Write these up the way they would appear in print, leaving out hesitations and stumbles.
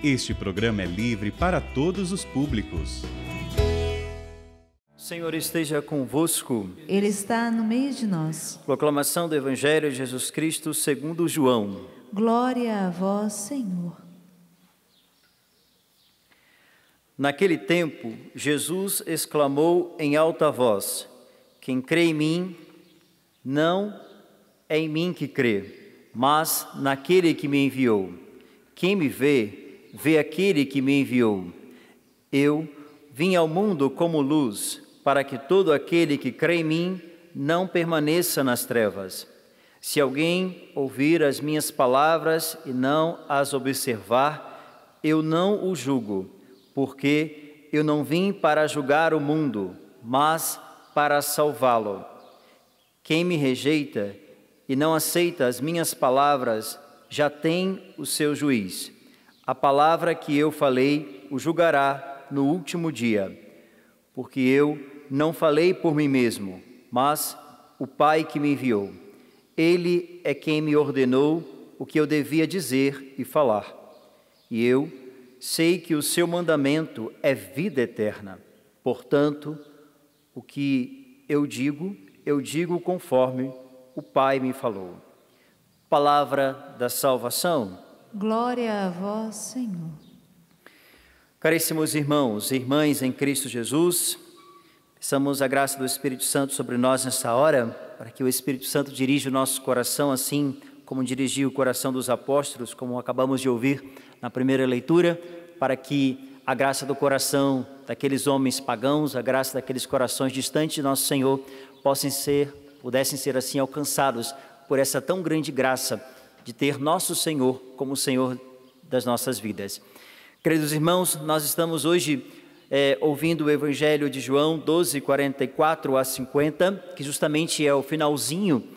Este programa é livre para todos os públicos. O Senhor esteja convosco. Ele está no meio de nós. Proclamação do Evangelho de Jesus Cristo segundo João. Glória a vós, Senhor. Naquele tempo, Jesus exclamou em alta voz: quem crê em mim, não é em mim que crê, mas naquele que me enviou. Quem me vê, vê aquele que me enviou. Eu vim ao mundo como luz, para que todo aquele que crê em mim não permaneça nas trevas. Se alguém ouvir as minhas palavras e não as observar, eu não o julgo, porque eu não vim para julgar o mundo, mas para salvá-lo. Quem me rejeita e não aceita as minhas palavras, já tem o seu juiz. A palavra que eu falei o julgará no último dia, porque eu não falei por mim mesmo, mas o Pai que me enviou. Ele é quem me ordenou o que eu devia dizer e falar. E eu sei que o seu mandamento é vida eterna. Portanto, o que eu digo conforme o Pai me falou. Palavra da salvação. Glória a vós, Senhor. Caríssimos irmãos e irmãs em Cristo Jesus, peçamos a graça do Espírito Santo sobre nós nessa hora, para que o Espírito Santo dirija o nosso coração, assim como dirigiu o coração dos apóstolos, como acabamos de ouvir na primeira leitura, para que a graça do coração daqueles homens pagãos, a graça daqueles corações distantes de nosso Senhor, pudessem ser assim alcançados por essa tão grande graça de ter nosso Senhor como Senhor das nossas vidas. Queridos irmãos, nós estamos hoje ouvindo o Evangelho de João 12, 44 a 50, que justamente é o finalzinho,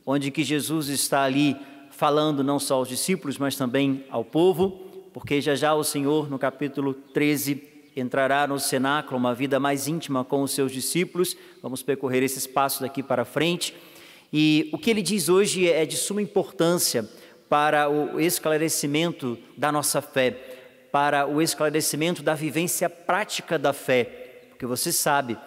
onde que Jesus está ali falando não só aos discípulos, mas também ao povo, porque já o Senhor, no capítulo 13, entrará no cenáculo, uma vida mais íntima com os seus discípulos. Vamos percorrer esses passos daqui para frente. E o que ele diz hoje é de suma importância para o esclarecimento da nossa fé, para o esclarecimento da vivência prática da fé. Porque você sabe,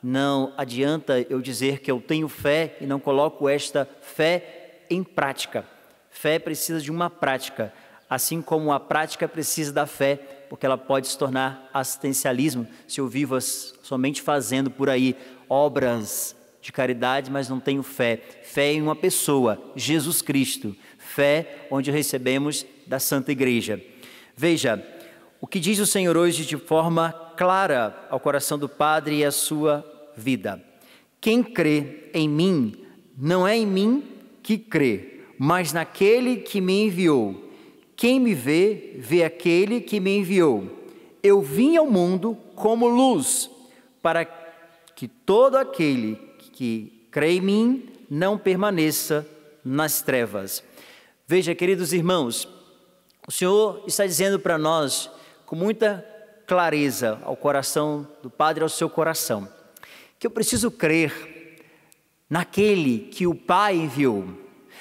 não adianta eu dizer que eu tenho fé e não coloco esta fé em prática. Fé precisa de uma prática, assim como a prática precisa da fé, porque ela pode se tornar assistencialismo, se eu vivo somente fazendo por aí obras de caridade, mas não tenho fé. Fé em uma pessoa, Jesus Cristo. Fé onde recebemos da Santa Igreja. Veja, o que diz o Senhor hoje de forma clara ao coração do Padre e à sua vida. Quem crê em mim, não é em mim que crê, mas naquele que me enviou. Quem me vê, vê aquele que me enviou. Eu vim ao mundo como luz, para que todo aquele que crê em mim não permaneça nas trevas. Veja, queridos irmãos, o Senhor está dizendo para nós, com muita clareza ao coração do Padre, ao seu coração, que eu preciso crer naquele que o Pai enviou.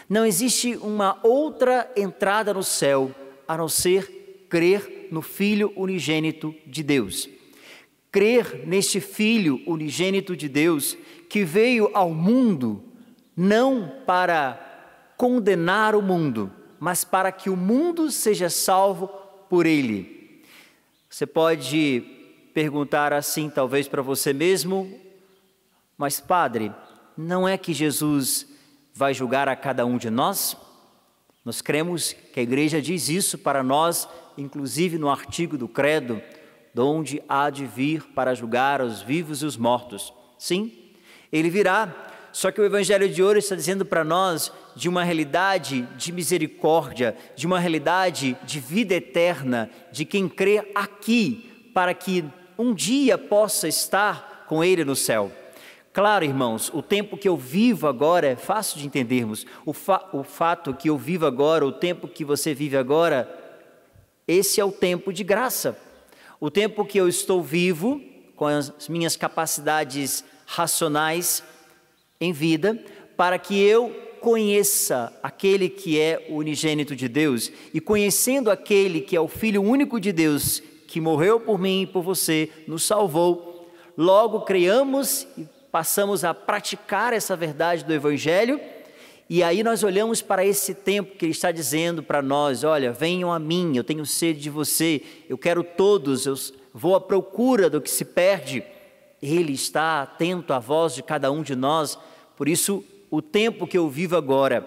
Não existe uma outra entrada no céu, a não ser crer no Filho unigênito de Deus. Crer neste Filho unigênito de Deus, que veio ao mundo, não para condenar o mundo, mas para que o mundo seja salvo por ele. Você pode perguntar assim, talvez para você mesmo, mas Padre, não é que Jesus vai julgar a cada um de nós? Nós cremos que a Igreja diz isso para nós, inclusive no artigo do Credo, donde há de vir para julgar os vivos e os mortos. Sim, ele virá. Só que o Evangelho de hoje está dizendo para nós de uma realidade de misericórdia, de uma realidade de vida eterna, de quem crê aqui, para que um dia possa estar com Ele no céu. Claro, irmãos, o tempo que eu vivo agora é fácil de entendermos. O fato que eu vivo agora, o tempo que você vive agora, esse é o tempo de graça. O tempo que eu estou vivo, com as minhas capacidades racionais em vida, para que eu conheça aquele que é o unigênito de Deus, e conhecendo aquele que é o Filho único de Deus, que morreu por mim e por você, nos salvou, logo creiamos e passamos a praticar essa verdade do Evangelho. E aí nós olhamos para esse tempo que Ele está dizendo para nós: olha, venham a mim, eu tenho sede de você, eu quero todos, eu vou à procura do que se perde. Ele está atento à voz de cada um de nós. Por isso, o tempo que eu vivo agora,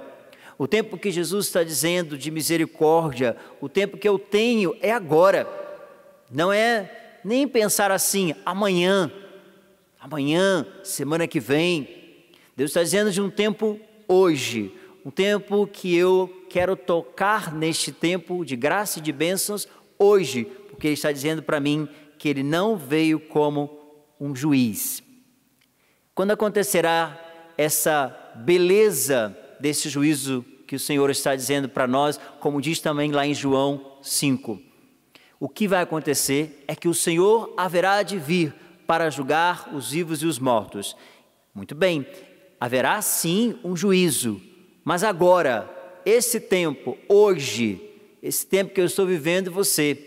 o tempo que Jesus está dizendo de misericórdia, o tempo que eu tenho é agora. Não é nem pensar assim, amanhã, semana que vem. Deus está dizendo de um tempo hoje, um tempo que eu quero tocar neste tempo de graça e de bênçãos hoje, porque Ele está dizendo para mim que Ele não veio como um juiz. Quando acontecerá essa beleza desse juízo que o Senhor está dizendo para nós, como diz também lá em João 5? O que vai acontecer é que o Senhor haverá de vir para julgar os vivos e os mortos. Muito bem, haverá sim um juízo, mas agora, esse tempo, hoje, esse tempo que eu estou vivendo você,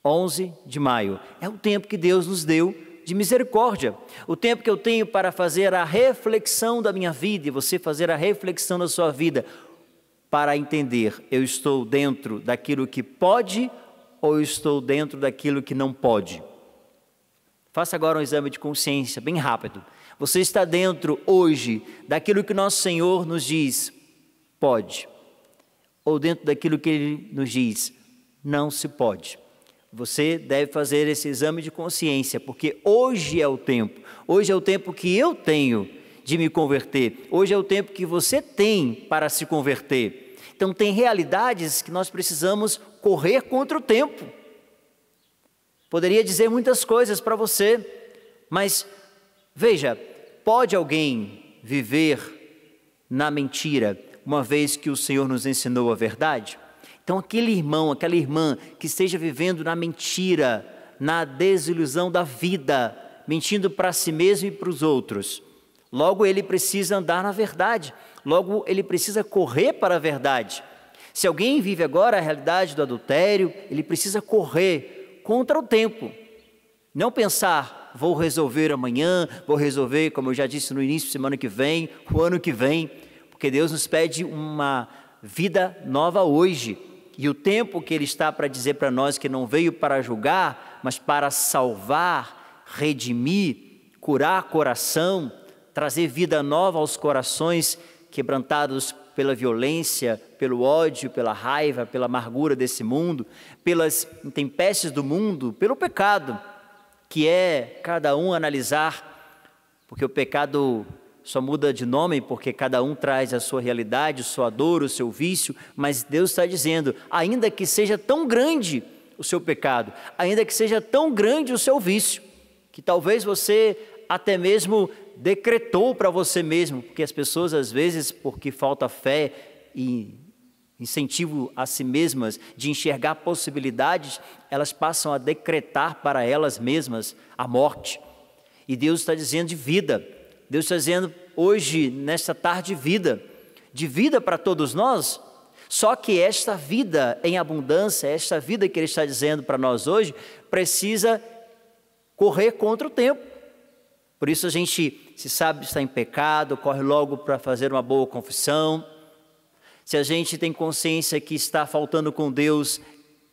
11 de maio, é o tempo que Deus nos deu de misericórdia, o tempo que eu tenho para fazer a reflexão da minha vida e você fazer a reflexão da sua vida, para entender, eu estou dentro daquilo que pode ou eu estou dentro daquilo que não pode. Faça agora um exame de consciência bem rápido. Você está dentro hoje daquilo que nosso Senhor nos diz, pode, ou dentro daquilo que Ele nos diz, não se pode. Você deve fazer esse exame de consciência, porque hoje é o tempo que eu tenho de me converter, hoje é o tempo que você tem para se converter. Então tem realidades que nós precisamos correr contra o tempo. Poderia dizer muitas coisas para você, mas veja, pode alguém viver na mentira, uma vez que o Senhor nos ensinou a verdade? Então aquele irmão, aquela irmã que esteja vivendo na mentira, na desilusão da vida, mentindo para si mesmo e para os outros, logo ele precisa andar na verdade, logo ele precisa correr para a verdade. Se alguém vive agora a realidade do adultério, ele precisa correr contra o tempo, não pensar, vou resolver amanhã, vou resolver, como eu já disse no início, semana que vem, o ano que vem, porque Deus nos pede uma vida nova hoje. E o tempo que Ele está para dizer para nós que não veio para julgar, mas para salvar, redimir, curar coração, trazer vida nova aos corações quebrantados pela violência, pelo ódio, pela raiva, pela amargura desse mundo, pelas intempéries do mundo, pelo pecado, que é cada um analisar, porque o pecado só muda de nome porque cada um traz a sua realidade, sua dor, o seu vício, mas Deus está dizendo, ainda que seja tão grande o seu pecado, ainda que seja tão grande o seu vício, que talvez você até mesmo decretou para você mesmo, porque as pessoas às vezes, porque falta fé e incentivo a si mesmas de enxergar possibilidades, elas passam a decretar para elas mesmas a morte. E Deus está dizendo de vida. Deus está dizendo hoje, nesta tarde, de vida para todos nós, só que esta vida em abundância, esta vida que Ele está dizendo para nós hoje, precisa correr contra o tempo. Por isso a gente, se sabe está em pecado, corre logo para fazer uma boa confissão. Se a gente tem consciência que está faltando com Deus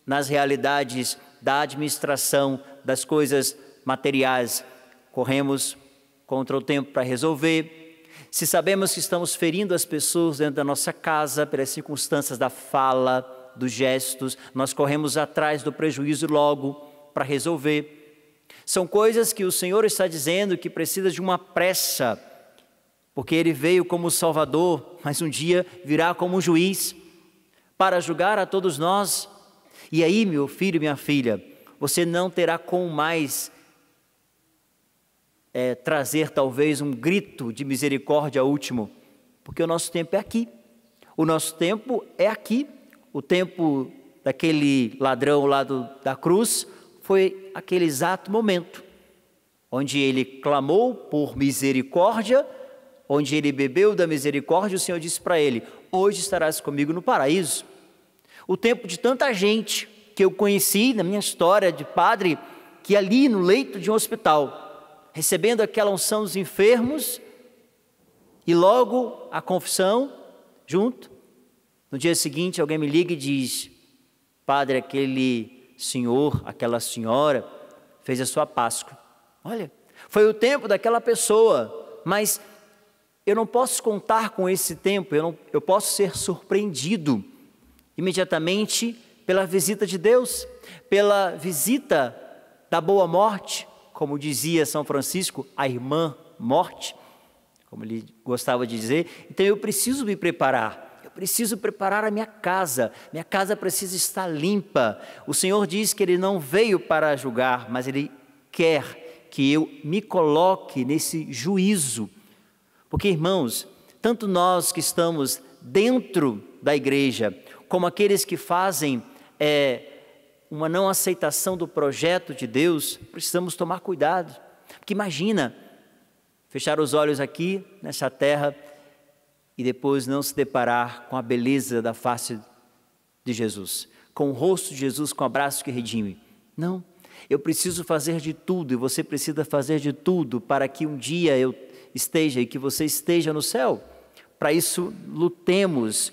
nas realidades da administração das coisas materiais, corremos contra o tempo para resolver. Se sabemos que estamos ferindo as pessoas dentro da nossa casa, pelas circunstâncias da fala, dos gestos, nós corremos atrás do prejuízo logo para resolver. São coisas que o Senhor está dizendo que precisa de uma pressa, porque Ele veio como Salvador, mas um dia virá como juiz, para julgar a todos nós. E aí, meu filho e minha filha, você não terá como mais trazer talvez um grito de misericórdia último, porque o nosso tempo é aqui, o nosso tempo é aqui. O tempo daquele ladrão lá da cruz foi aquele exato momento, onde ele clamou por misericórdia, onde ele bebeu da misericórdia, o Senhor disse para ele: hoje estarás comigo no paraíso. O tempo de tanta gente que eu conheci na minha história de padre, que ali no leito de um hospital, recebendo aquela unção dos enfermos, e logo a confissão junto, no dia seguinte alguém me liga e diz: padre, aquele senhor, aquela senhora fez a sua Páscoa. Olha, foi o tempo daquela pessoa, mas eu não posso contar com esse tempo, eu posso ser surpreendido imediatamente pela visita de Deus, pela visita da boa morte, como dizia São Francisco, a irmã morte, como ele gostava de dizer. Então eu preciso me preparar, eu preciso preparar a minha casa precisa estar limpa. O Senhor diz que Ele não veio para julgar, mas Ele quer que eu me coloque nesse juízo. Porque, irmãos, tanto nós que estamos dentro da igreja, como aqueles que fazem uma não aceitação do projeto de Deus, precisamos tomar cuidado. Porque imagina, fechar os olhos aqui, nessa terra, e depois não se deparar com a beleza da face de Jesus, com o rosto de Jesus, com o abraço que redime. Não, eu preciso fazer de tudo, e você precisa fazer de tudo, para que um dia eu esteja e que você esteja no céu. Para isso, lutemos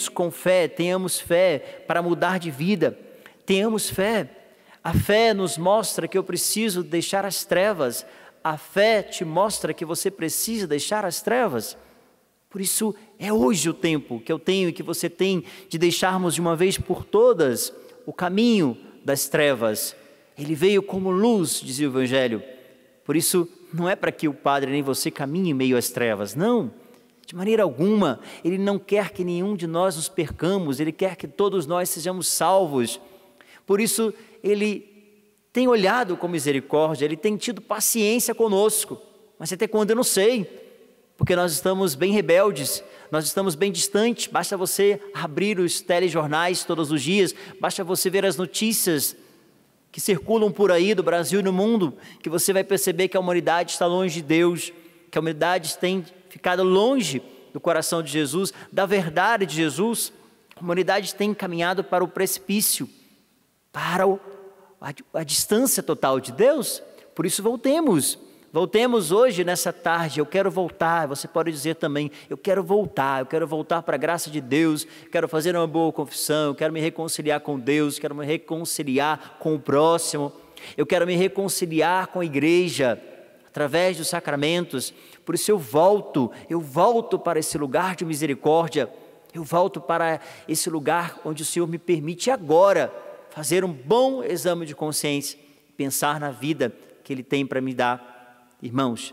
com fé, tenhamos fé para mudar de vida, tenhamos fé. A fé nos mostra que eu preciso deixar as trevas, a fé te mostra que você precisa deixar as trevas. Por isso, é hoje o tempo que eu tenho e que você tem de deixarmos de uma vez por todas o caminho das trevas. Ele veio como luz, dizia o Evangelho. Por isso, não é para que o padre nem você caminhe em meio às trevas, não. De maneira alguma, Ele não quer que nenhum de nós nos percamos, Ele quer que todos nós sejamos salvos. Por isso, Ele tem olhado com misericórdia, Ele tem tido paciência conosco. Mas até quando eu não sei, porque nós estamos bem rebeldes, nós estamos bem distantes. Basta você abrir os telejornais todos os dias, basta você ver as notícias que circulam por aí do Brasil e no mundo, que você vai perceber que a humanidade está longe de Deus, que a humanidade tem ficado longe do coração de Jesus, da verdade de Jesus. A humanidade tem caminhado para o precipício, para a distância total de Deus. Por isso voltemos hoje, nessa tarde. Eu quero voltar. Você pode dizer também: eu quero voltar para a graça de Deus, quero fazer uma boa confissão, eu quero me reconciliar com Deus, quero me reconciliar com o próximo, eu quero me reconciliar com a igreja, através dos sacramentos. Por isso eu volto para esse lugar de misericórdia, eu volto para esse lugar onde o Senhor me permite agora fazer um bom exame de consciência, pensar na vida que Ele tem para me dar. Irmãos,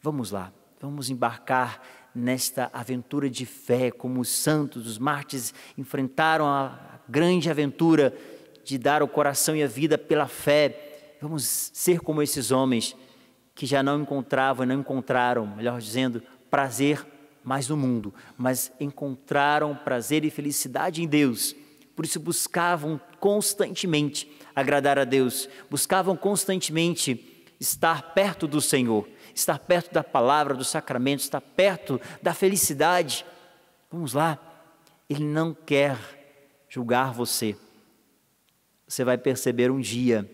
vamos lá, vamos embarcar nesta aventura de fé, como os santos, os mártires enfrentaram a grande aventura de dar o coração e a vida pela fé. Vamos ser como esses homens que já não encontraram, melhor dizendo, prazer mais no mundo, mas encontraram prazer e felicidade em Deus. Por isso buscavam constantemente agradar a Deus, buscavam constantemente estar perto do Senhor, estar perto da palavra, do sacramento, estar perto da felicidade. Vamos lá, Ele não quer julgar você. Você vai perceber um dia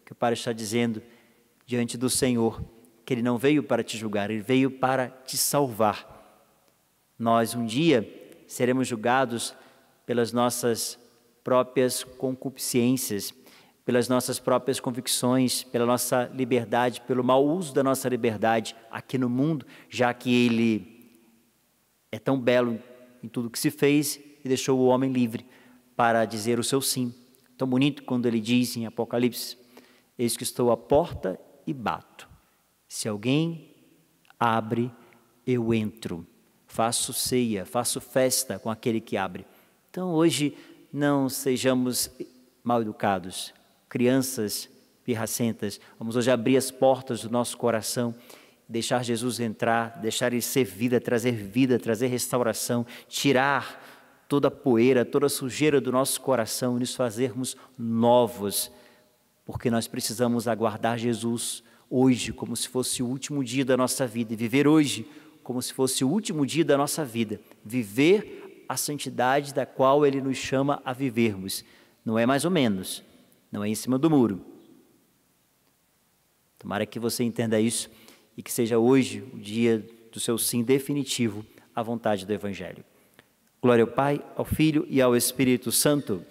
que o Padre está dizendo diante do Senhor, que Ele não veio para te julgar, Ele veio para te salvar. Nós um dia seremos julgados pelas nossas próprias concupiscências, pelas nossas próprias convicções, pela nossa liberdade, pelo mau uso da nossa liberdade aqui no mundo, já que Ele é tão belo em tudo que se fez e deixou o homem livre para dizer o seu sim. Tão bonito quando Ele diz em Apocalipse: eis que estou à porta e bato. Se alguém abre, eu entro. Faço ceia, faço festa com aquele que abre. Então hoje não sejamos mal educados, crianças pirracentas. Vamos hoje abrir as portas do nosso coração, deixar Jesus entrar, deixar Ele ser vida, trazer restauração, tirar toda a poeira, toda a sujeira do nosso coração e nos fazermos novos, porque nós precisamos aguardar Jesus, hoje como se fosse o último dia da nossa vida e viver hoje como se fosse o último dia da nossa vida. Viver a santidade da qual Ele nos chama a vivermos. Não é mais ou menos, não é em cima do muro. Tomara que você entenda isso e que seja hoje o dia do seu sim definitivo à vontade do Evangelho. Glória ao Pai, ao Filho e ao Espírito Santo.